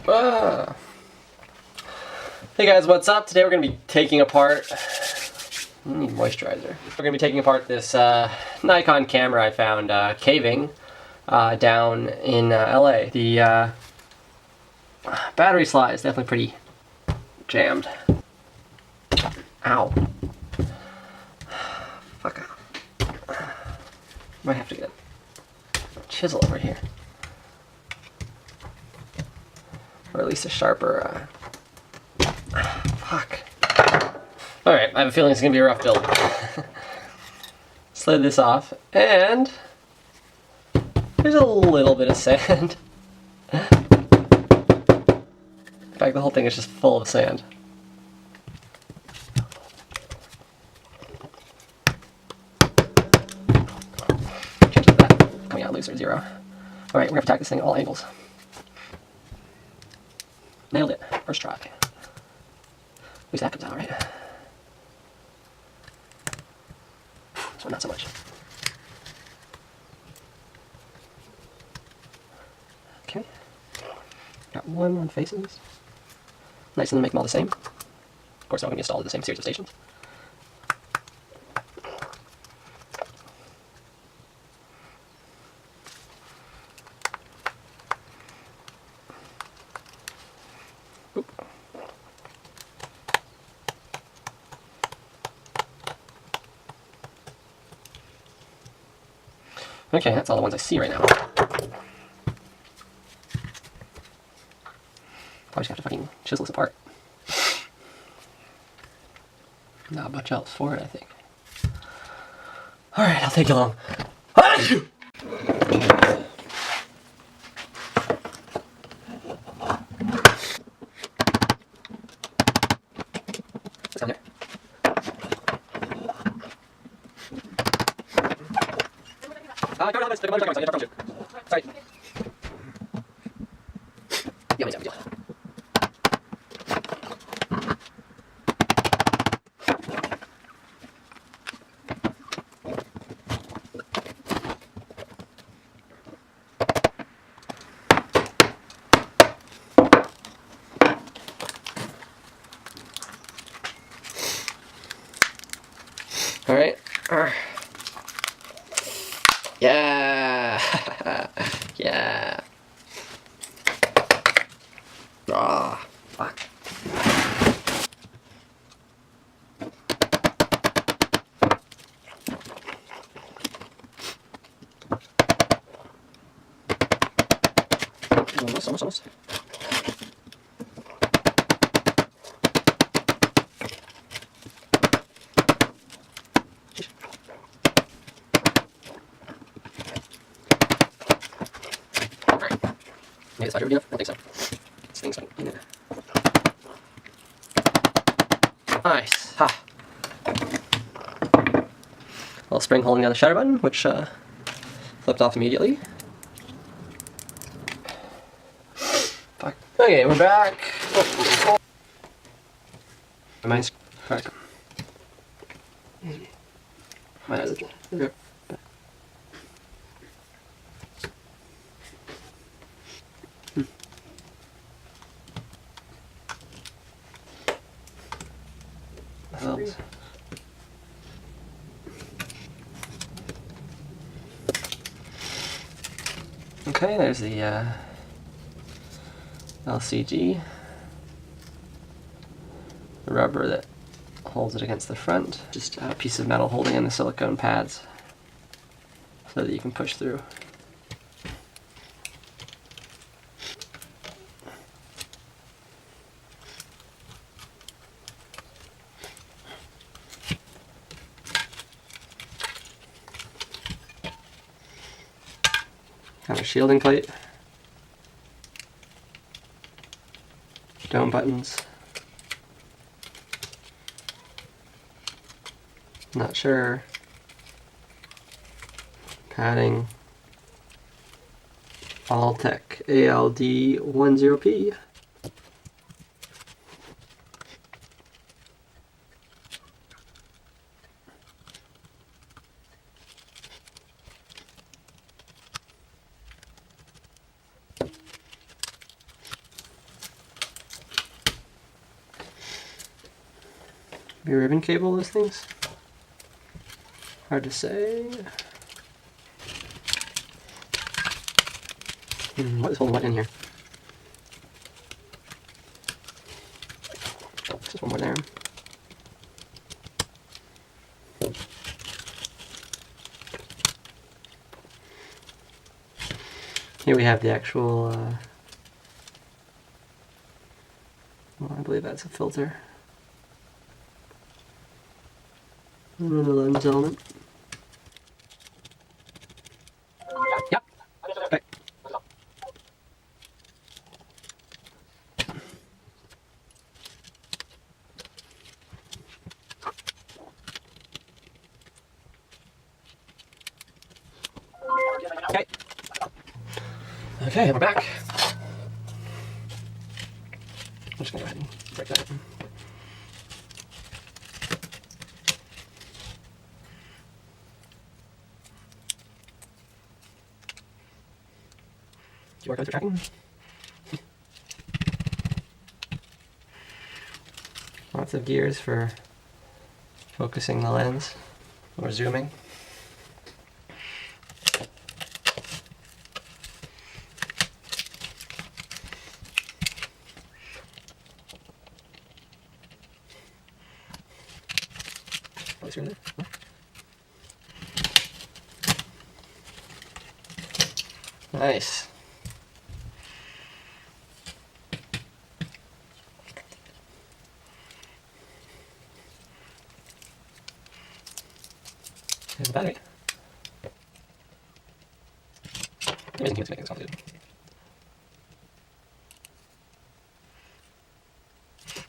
Ah. Hey guys, what's up? Today we're going to be taking apart... I need moisturizer. We're going to be taking apart this Nikon camera I found caving down in LA. The battery slot is definitely pretty jammed. Ow. Fuck off. Might have to get a chisel over here. Or at least a sharper... Fuck. Alright, I have a feeling it's going to be a rough build. Slid this off, and there's a little bit of sand. In fact, the whole thing is just full of sand. Change that. Coming out loose or 0. Alright, we're going to attack this thing at all angles. Nailed it. First try. At least that comes out right. This one not so much. Okay. Got one faces. Nice and make them all the same. Of course, they're all going to be installed in the same series of stations. Oop. Okay, that's all the ones I see right now. Probably just have to fucking chisel this apart. Not much else for it, I think. Alright, I'll take you along. What's down there? Cover helmets, the mother truck, sorry. Yeah, deal. All right. Yeah. Yeah. Ah, fuck. Almost. Maybe this battery would be enough? I don't think so. This thing's like in there. Nice. Ha. Little spring holding down the shutter button, which flipped off immediately. Fuck. Okay, we're back. Oh. Mine's crack. Mine has a okay. Helps. Okay, there's the LCD, the rubber that holds it against the front, just a piece of metal holding in the silicone pads so that you can push through. Kind of shielding plate, dome buttons, not sure, padding, Alltech ALD10P. Maybe ribbon cable, those things? Hard to say. What is holding what in here? Oh, just one more there. Here we have the actual, well, I believe that's a filter. And the lens element. Yep. Okay. Okay. Okay, we're back. I'm just gonna go ahead and break that open. QR codes for tracking. Lots of gears for focusing the lens or zooming. Nice. There's the battery. Amazing humans make this complicated.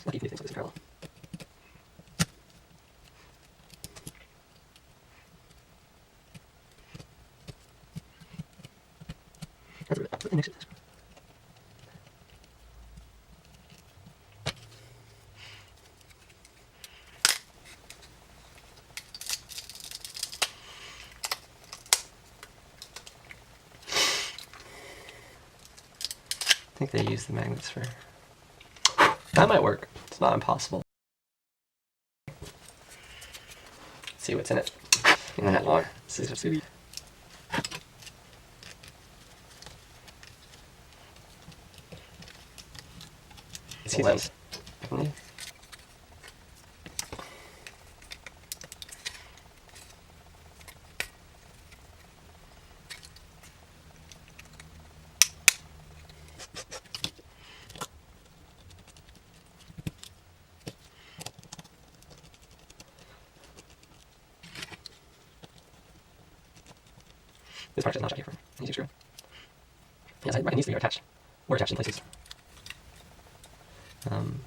Lucky to do things like this in parallel. That's really next to this. I think they use the magnets for... That might work. It's not impossible. Let's see what's in it. In that water. See. See lens. This part is not here for an easy screw. Yes, it needs to be attached. Or attached in places. And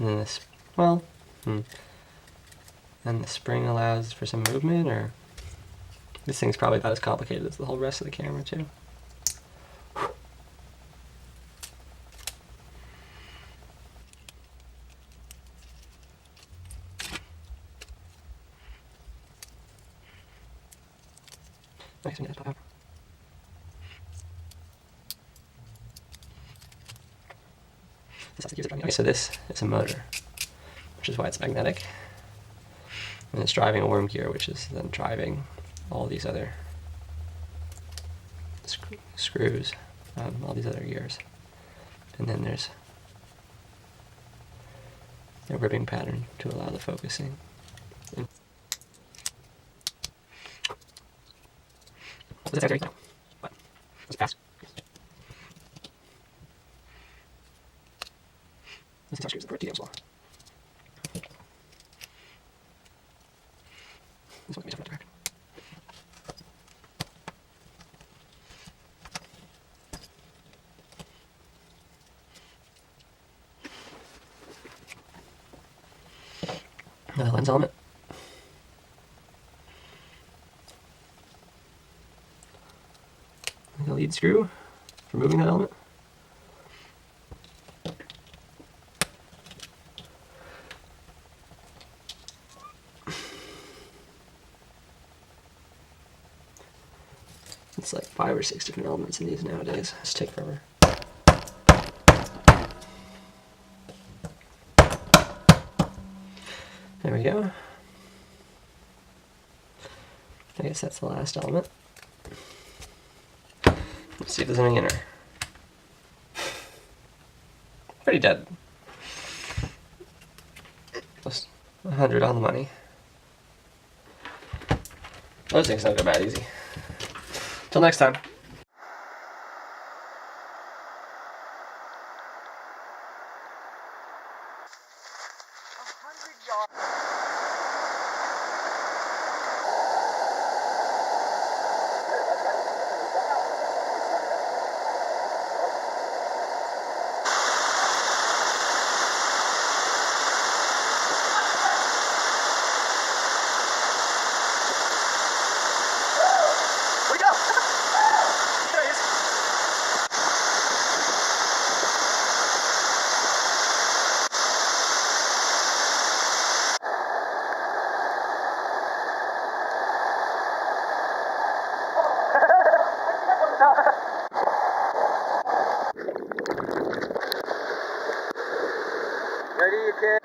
then this, well, and the spring allows for some movement, or this thing's probably about as complicated as the whole rest of the camera too. Nice, we need to pop out. Okay, so this is a motor, which is why it's magnetic, and it's driving a worm gear, which is then driving all these other screws, all these other gears, and then there's a ribbing pattern to allow the focusing. Was it no. What? Was it fast? This is how screws the Teardown law. This one can be different track. Another lens element. The lead screw for moving that element. It's like 5 or 6 different elements in these nowadays. It's take forever. There we go. I guess that's the last element. Let's see if there's any inner. Pretty dead. Plus 100 on the money. Those things don't go bad easy. Till next time. Ready, you kid?